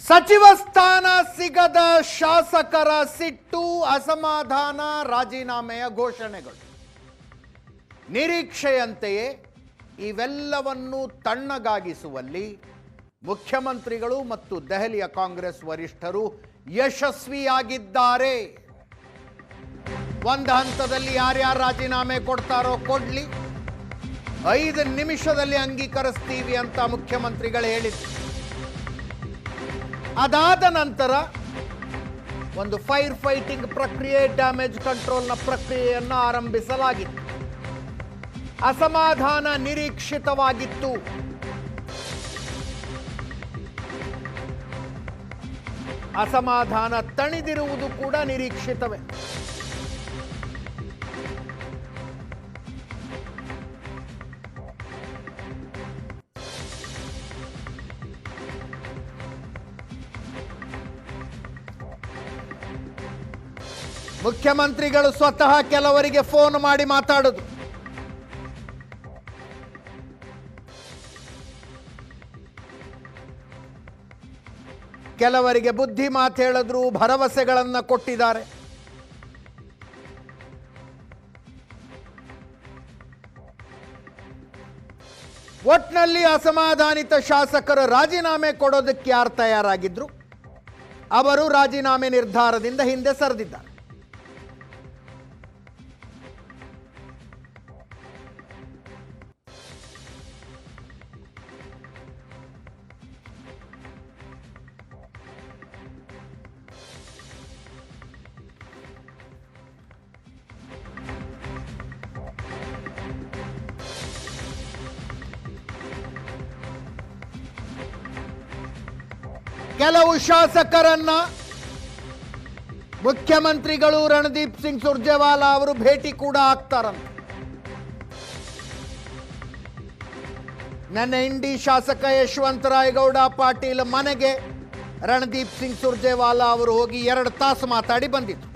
ಸಚಿವ ಸ್ಥಾನ ಸಿಗದ ಶಾಸಕರ ಸಿಟ್ಟು, ಅಸಮಾಧಾನ, ರಾಜೀನಾಮೆಯ ಘೋಷಣೆಗಳು. ನಿರೀಕ್ಷೆಯಂತೆಯೇ ಇವೆಲ್ಲವನ್ನು ತಣ್ಣಗಾಗಿಸುವಲ್ಲಿ ಮುಖ್ಯಮಂತ್ರಿಗಳು ಮತ್ತು ದೆಹಲಿಯ ಕಾಂಗ್ರೆಸ್ ವರಿಷ್ಠರು ಯಶಸ್ವಿಯಾಗಿದ್ದಾರೆ. ಒಂದು ಹಂತದಲ್ಲಿ ಯಾರ್ಯಾರು ರಾಜೀನಾಮೆ ಕೊಡ್ತಾರೋ ಕೊಡ್ಲಿ, 5 ನಿಮಿಷದಲ್ಲಿ ಅಂಗೀಕರಿಸ್ತೀವಿ ಅಂತ ಮುಖ್ಯಮಂತ್ರಿಗಳು ಹೇಳಿದ್ರು. ಅದಾದ ನಂತರ ಒಂದು ಫೈರ್ ಫೈಟಿಂಗ್ ಪ್ರಕ್ರಿಯೆ, ಡ್ಯಾಮೇಜ್ ಕಂಟ್ರೋಲ್ನ ಪ್ರಕ್ರಿಯೆಯನ್ನು ಆರಂಭಿಸಲಾಗಿತ್ತು. ಅಸಮಾಧಾನ ನಿರೀಕ್ಷಿತವಾಗಿತ್ತು. ಅಸಮಾಧಾನ ತಣಿದಿರುವುದು ಕೂಡ ನಿರೀಕ್ಷಿತವೇ. ಮುಖ್ಯಮಂತ್ರಿಗಳು ಸ್ವತಃ ಕೆಲವರಿಗೆ ಫೋನ್ ಮಾಡಿ ಮಾತಾಡೋದು. ಕೆಲವರಿಗೆ ಬುದ್ಧಿ ಮಾತು ಹೇಳಿದ್ರು, ಭರವಸೆಗಳನ್ನು ಕೊಟ್ಟಿದ್ದಾರೆ. ಒಟ್ನಲ್ಲಿ ಅಸಮಾಧಾನಿತ ಶಾಸಕರು ರಾಜೀನಾಮೆ ಕೊಡೋದಕ್ಕೆ ಯಾರು ತಯಾರಾಗಿದ್ರು ಅವರು ರಾಜೀನಾಮೆ ನಿರ್ಧಾರದಿಂದ ಹಿಂದೆ ಸರಿದಿದ್ದಾರೆ. ಕೆಲವು ಶಾಸಕರನ್ನ ಮುಖ್ಯಮಂತ್ರಿಗಳು ರಣದೀಪ್ ಸಿಂಗ್ ಸುರ್ಜೇವಾಲಾ ಅವರು ಭೇಟಿ ಕೂಡ ಆಗ್ತಾರಂತೆ. ನನ್ನ ಇಂಡಿ ಶಾಸಕ ಯಶವಂತರಾಯಗೌಡ ಪಾಟೀಲ್ ಮನೆಗೆ ರಣದೀಪ್ ಸಿಂಗ್ ಸುರ್ಜೇವಾಲಾ ಅವರು ಹೋಗಿ 2 ತಾಸು ಮಾತಾಡಿ ಬಂದಿದ್ರು.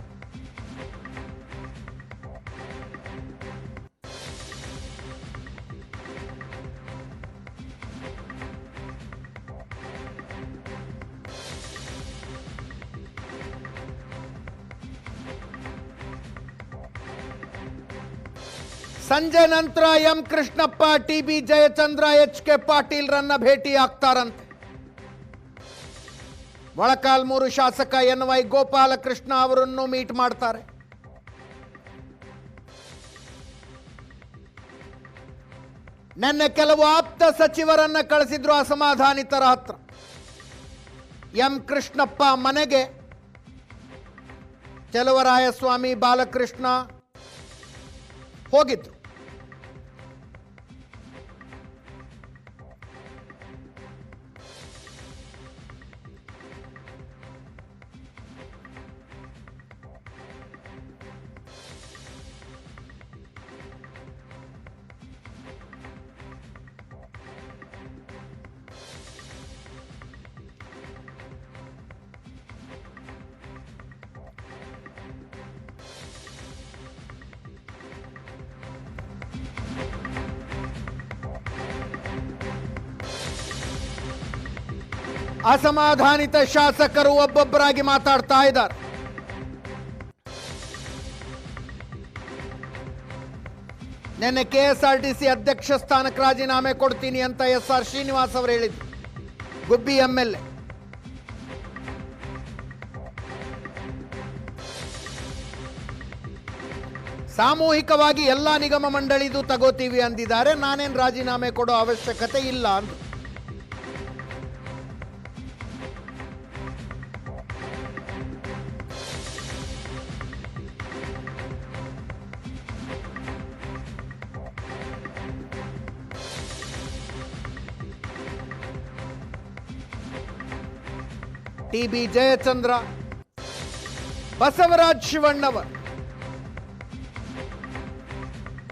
ಸಂಜೆ ನಂತರ M Krishnappa, T B. Jayachandra, H K. Patil ರನ್ನ ಭೇಟಿ ಆಗ್ತಾರಂತೆ. ಮೊಳಕಾಲ್ಮೂರು ಶಾಸಕ ಎನ್.ವೈ. ಗೋಪಾಲಕೃಷ್ಣ ಅವರನ್ನು ಮೀಟ್ ಮಾಡ್ತಾರೆ. ನನ್ನ ಕೆಲವು ಆಪ್ತ ಸಚಿವರನ್ನ ಕಳಿಸಿದ್ರು ಅಸಮಾಧಾನಿತರ ಹತ್ರ. ಎಂ ಕೃಷ್ಣಪ್ಪ ಮನೆಗೆ ಚಲುವರಾಯಸ್ವಾಮಿ, ಬಾಲಕೃಷ್ಣ ಹೋಗಿದ್ರು. ಅಸಮಾಧಾನಿತ ಶಾಸಕರು ಒಬ್ಬೊಬ್ಬರಾಗಿ ಮಾತಾಡ್ತಾ ಇದ್ದಾರೆ. ನಿನ್ನೆ ಕೆಎಸ್ಆರ್ಟಿಸಿ ಅಧ್ಯಕ್ಷ ಸ್ಥಾನಕ್ಕೆ ರಾಜೀನಾಮೆ ಕೊಡ್ತೀನಿ ಅಂತ ಎಸ್.ಆರ್. ಶ್ರೀನಿವಾಸ್ ಅವರು ಹೇಳಿದ್ರು. ಗುಬ್ಬಿ ಎಂಎಲ್ಎ ಸಾಮೂಹಿಕವಾಗಿ ಎಲ್ಲ ನಿಗಮ ಮಂಡಳಿದು ತಗೋತೀವಿ ಅಂದಿದ್ದಾರೆ. ನಾನೇನು ರಾಜೀನಾಮೆ ಕೊಡೋ ಅವಶ್ಯಕತೆ ಇಲ್ಲ ಅಂದ್ರು. ಟಿ.ಬಿ. ಜಯಚಂದ್ರ, ಬಸವರಾಜ್ ಶಿವಣ್ಣವರ್,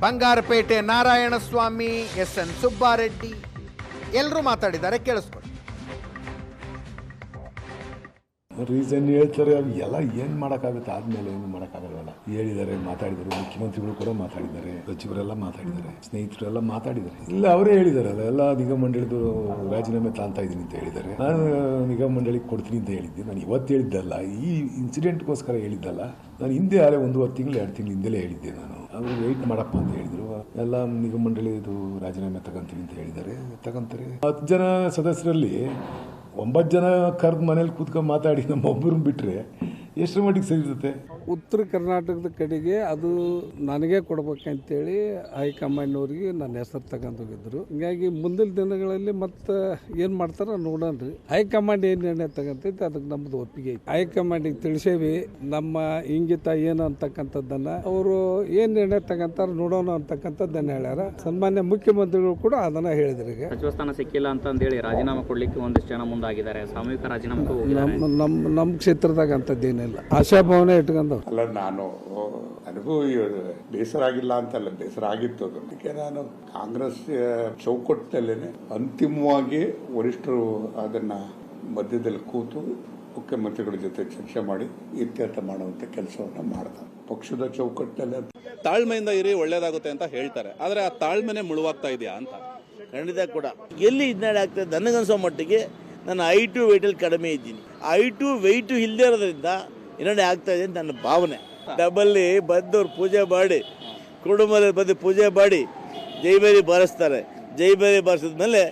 ಬಂಗಾರಪೇಟೆ ನಾರಾಯಣಸ್ವಾಮಿ, ಎಸ್.ಎನ್. ಸುಬ್ಬಾರೆಡ್ಡಿ ಎಲ್ಲರೂ ಮಾತಾಡಿದ್ದಾರೆ. ಕೇಳಿಸ್ಕೊಳ್ಳಿ. ರೀಸನ್ ಹೇಳ್ತಾರೆ, ಎಲ್ಲ ಏನು ಮಾಡೋಕ್ಕಾಗುತ್ತೆ, ಆದಮೇಲೆ ಏನು ಮಾಡೋಕ್ಕಾಗಲ್ಲ. ಹೇಳಿದ್ದಾರೆ, ಮಾತಾಡಿದರು, ಮುಖ್ಯಮಂತ್ರಿಗಳು ಕೂಡ ಮಾತಾಡಿದ್ದಾರೆ, ಸಚಿವರೆಲ್ಲ ಮಾತಾಡಿದ್ದಾರೆ, ಸ್ನೇಹಿತರೆಲ್ಲ ಮಾತಾಡಿದ್ದಾರೆ. ಇಲ್ಲ ಅವರೇ ಹೇಳಿದಾರಲ್ಲ, ಎಲ್ಲ ನಿಗಮ ಮಂಡಳಿದು ರಾಜೀನಾಮೆ ತಾಂತಾ ಇದ್ದೀನಿ ಅಂತ ಹೇಳಿದ್ದಾರೆ. ನಾನು ನಿಗಮ ಮಂಡಳಿಗೆ ಕೊಡ್ತೀನಿ ಅಂತ ಹೇಳಿದ್ದೆ. ನಾನು ಇವತ್ತು ಹೇಳಿದ್ದಲ್ಲ, ಈ ಇನ್ಸಿಡೆಂಟ್ಗೋಸ್ಕರ ಹೇಳಿದ್ದಲ್ಲ. ನಾನು ಹಿಂದೆ ಆಲೆ 1 ತಿಂಗಳು 2 ತಿಂಗಳು ಹಿಂದೆಲೇ ಹೇಳಿದ್ದೆ. ನಾನು ಅವರು ವೆಯ್ಟ್ ಮಾಡಪ್ಪ ಅಂತ ಹೇಳಿದರು. ಎಲ್ಲ ನಿಗಮ ಮಂಡಳಿದು ರಾಜೀನಾಮೆ ತಗೊಂತೀವಿ ಅಂತ ಹೇಳಿದ್ದಾರೆ, ತಗೊಂತಾರೆ. 10 ಜನ ಸದಸ್ಯರಲ್ಲಿ 9 ಜನ ಕರೆದು ಮನೇಲಿ ಕೂತ್ಕೊಂಡು ಮಾತಾಡಿ ನಮ್ಮೊಬ್ಬರನ್ನ ಬಿಟ್ಟರೆ ಎಷ್ಟರ ಮಟ್ಟಿಗೆ ಸರಿ ಇರುತ್ತೆ? ಉತ್ತರ ಕರ್ನಾಟಕದ ಕಡೆಗೆ ಅದು ನನಗೆ ಕೊಡ್ಬೇಕಂತೇಳಿ ಹೈಕಮಾಂಡ್ನವ್ರಿಗೆ ನನ್ನ ಹೆಸರು ತಗೊಂಡೋಗಿದ್ರು. ಹೀಗಾಗಿ ಮುಂದಿನ ದಿನಗಳಲ್ಲಿ ಮತ್ತೆ ಏನು ಮಾಡ್ತಾರ ನೋಡೋಣ್ರಿ. ಹೈಕಮಾಂಡ್ ಏನು ನಿರ್ಣಯ ತಗೊಂತೈತೆ ಅದಕ್ಕೆ ನಮ್ಮದು ಒಪ್ಪಿಗೆ ಐತಿ. ಹೈಕಮಾಂಡಿಗೆ ತಿಳಿಸೇವಿ ನಮ್ಮ ಇಂಗಿತ ಏನು ಅಂತಕ್ಕಂಥದ್ದನ್ನು. ಅವರು ಏನು ನಿರ್ಣಯ ತಗೊಂತಾರ ನೋಡೋಣ ಅಂತಕ್ಕಂಥದ್ದನ್ನು ಹೇಳ್ಯಾರ. ಸನ್ಮಾನ್ಯ ಮುಖ್ಯಮಂತ್ರಿಗಳು ಕೂಡ ಅದನ್ನು ಹೇಳಿದ್ರು. ಈಗ ಸಚಿವ ಸ್ಥಾನ ಸಿಕ್ಕಿಲ್ಲ ಅಂತಂದೇಳಿ ರಾಜೀನಾಮೆ ಕೊಡ್ಲಿಕ್ಕೆ ಒಂದಿಷ್ಟು ಜನ ಮುಂದಾಗಿದ್ದಾರೆ. ಸಾಮೂಹಿಕ ರಾಜೀನಾಮೆ ನಮ್ಮ ಕ್ಷೇತ್ರದಾಗ ಅಂಥದ್ದೇನಿಲ್ಲ. ಆಶಾಭಾವನೆ ಇಟ್ಕೊಂಡು ಅಲ್ಲ, ನನಗೂ ಬೇಸರ ಆಗಿಲ್ಲ ಅಂತಲ್ಲ, ಬೇಸರ ಆಗಿತ್ತು. ಅದಕ್ಕೆ ನಾನು ಕಾಂಗ್ರೆಸ್ ಚೌಕಟ್ಟಲ್ಲೇನೆ ಅಂತಿಮವಾಗಿ ವರಿಷ್ಠರು ಅದನ್ನ ಮಧ್ಯದಲ್ಲಿ ಕೂತು ಮುಖ್ಯಮಂತ್ರಿಗಳ ಜೊತೆ ಚರ್ಚೆ ಮಾಡಿ ಇತ್ಯರ್ಥ ಮಾಡುವಂತ ಕೆಲಸವನ್ನ ಮಾಡ್ತಾರೆ. ಪಕ್ಷದ ಚೌಕಟ್ಟಲ್ಲೇ ತಾಳ್ಮೆಯಿಂದ ಇರಿ, ಒಳ್ಳೇದಾಗುತ್ತೆ ಅಂತ ಹೇಳ್ತಾರೆ. ಆದ್ರೆ ಆ ತಾಳ್ಮೆನೆ ಮುಳುವಾಗ್ತಾ ಇದೆಯಾ ಅಂತ? ಖಂಡಿತ ಕೂಡ ಎಲ್ಲಿ ಹಿನ್ನಡೆ ಆಗ್ತದೆ ನನಗನ್ಸೋ ಮಟ್ಟಿಗೆ. ನಾನು I2 ವೆಯ್ಟಲ್ಲಿ ಕಡಿಮೆ ಇದ್ದೀನಿ. I2 ವೆಯ್ಟು ಇಲ್ಲದೆ ಇರೋದ್ರಿಂದ ಹಿನ್ನಡೆ ಆಗ್ತಾ ಇದೆ ಅಂತ ನನ್ನ ಭಾವನೆ. ಡಬ್ಬಲ್ಲಿ ಬಂದವ್ರು ಪೂಜೆ ಮಾಡಿ, ಕುಟುಂಬದಲ್ಲಿ ಬಂದು ಪೂಜೆ ಮಾಡಿ ಜೈಬೇರಿ ಬಾರಿಸ್ತಾರೆ. ಜೈಬೇರಿ ಬಾರಿಸಿದ್ಮೇಲೆ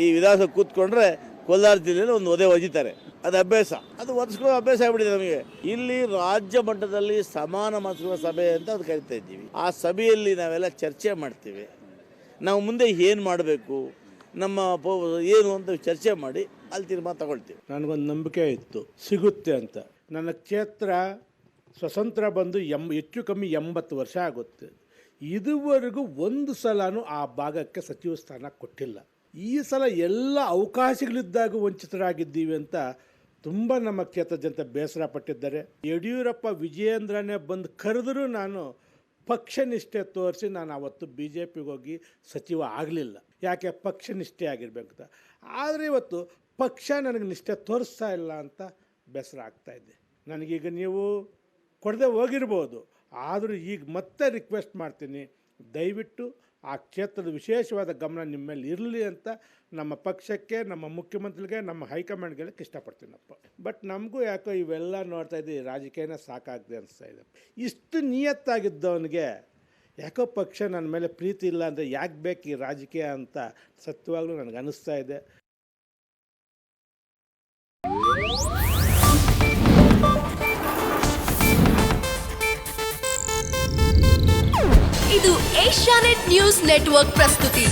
ಈ ವಿಧಾನಸಭೆ ಕೂತ್ಕೊಂಡ್ರೆ ಕೋಲಾರ ಜಿಲ್ಲೆಯಲ್ಲಿ ಒಂದು ಒದೆ ಒಜಿತಾರೆ. ಅದು ಅಭ್ಯಾಸ, ಅದು ಒದಿಸ್ಕೊಳ್ಳೋ ಅಭ್ಯಾಸ ಆಗ್ಬಿಟ್ಟಿದೆ ನಮಗೆ. ಇಲ್ಲಿ ರಾಜ್ಯ ಮಟ್ಟದಲ್ಲಿ ಸಮಾನ ಮನಸ್ಸುಗಳ ಸಭೆ ಅಂತ ಅದು ಕರಿತಾ ಇದ್ದೀವಿ. ಆ ಸಭೆಯಲ್ಲಿ ನಾವೆಲ್ಲ ಚರ್ಚೆ ಮಾಡ್ತೀವಿ. ನಾವು ಮುಂದೆ ಏನು ಮಾಡಬೇಕು, ನಮ್ಮ ಏನು ಅಂತ ಚರ್ಚೆ ಮಾಡಿ ಅಲ್ಲಿ ತೀರ್ಮಾನ ತಗೊಳ್ತೀವಿ. ನನಗೊಂದು ನಂಬಿಕೆ ಇತ್ತು ಸಿಗುತ್ತೆ ಅಂತ. ನನ್ನ ಕ್ಷೇತ್ರ ಸ್ವತಂತ್ರ ಬಂದು ಹೆಚ್ಚು ಕಮ್ಮಿ 80 ವರ್ಷ ಆಗುತ್ತೆ. ಇದುವರೆಗೂ ಒಂದು ಸಲನೂ ಆ ಭಾಗಕ್ಕೆ ಸಚಿವ ಸ್ಥಾನ ಕೊಟ್ಟಿಲ್ಲ. ಈ ಸಲ ಎಲ್ಲ ಅವಕಾಶಗಳಿದ್ದಾಗ ವಂಚಿತರಾಗಿದ್ದೀವಿ ಅಂತ ತುಂಬ ನಮ್ಮ ಕ್ಷೇತ್ರದ ಜನತೆ ಬೇಸರ ಪಟ್ಟಿದ್ದಾರೆ. ಯಡಿಯೂರಪ್ಪ ವಿಜಯೇಂದ್ರನೇ ಬಂದು ಕರೆದರೂ ನಾನು ಪಕ್ಷ ನಿಷ್ಠೆ ತೋರಿಸಿ ನಾನು ಅವತ್ತು BJPಗೆ ಹೋಗಿ ಸಚಿವ ಆಗಲಿಲ್ಲ. ಯಾಕೆ? ಪಕ್ಷ ನಿಷ್ಠೆ ಆಗಿರ್ಬೇಕು ಅಂತ. ಆದರೆ ಇವತ್ತು ಪಕ್ಷ ನನಗೆ ನಿಷ್ಠೆ ತೋರಿಸ್ತಾ ಇಲ್ಲ ಅಂತ ಬೇಸರ ಆಗ್ತಾಯಿದ್ದೆ. ನನಗೀಗ ನೀವು ಕೊಡದೆ ಹೋಗಿರ್ಬೋದು, ಆದರೂ ಈಗ ಮತ್ತೆ ರಿಕ್ವೆಸ್ಟ್ ಮಾಡ್ತೀನಿ, ದಯವಿಟ್ಟು ಆ ಕ್ಷೇತ್ರದ ವಿಶೇಷವಾದ ಗಮನ ನಿಮ್ಮ ಮೇಲೆ ಇರಲಿ ಅಂತ ನಮ್ಮ ಪಕ್ಷಕ್ಕೆ, ನಮ್ಮ ಮುಖ್ಯಮಂತ್ರಿಗೆ, ನಮ್ಮ ಹೈಕಮಾಂಡ್ಗೆ ಹೇಳಕ್ಕೆ ಇಷ್ಟಪಡ್ತೀನಪ್ಪ. ಬಟ್ ನಮಗೂ ಯಾಕೋ ಇವೆಲ್ಲ ನೋಡ್ತಾ ಇದ್ದೀವಿ, ರಾಜಕೀಯನ ಸಾಕಾಗಿದೆ ಅನಿಸ್ತಾ ಇದೆ. ಇಷ್ಟು ನಿಯತ್ತಾಗಿದ್ದವನಿಗೆ ಯಾಕೋ ಪಕ್ಷ ನನ್ನ ಮೇಲೆ ಪ್ರೀತಿ ಇಲ್ಲ ಅಂದರೆ ಯಾಕೆ ಬೇಕು ಈ ರಾಜಕೀಯ ಅಂತ ಸತ್ಯವಾಗ್ಲೂ ನನಗೆ ಅನ್ನಿಸ್ತಾ ಇದೆ. ಇದು ಏಷ್ಯಾನೆಟ್ ನ್ಯೂಸ್ ನೆಟ್ವರ್ಕ್ ಪ್ರಸ್ತುತಿ.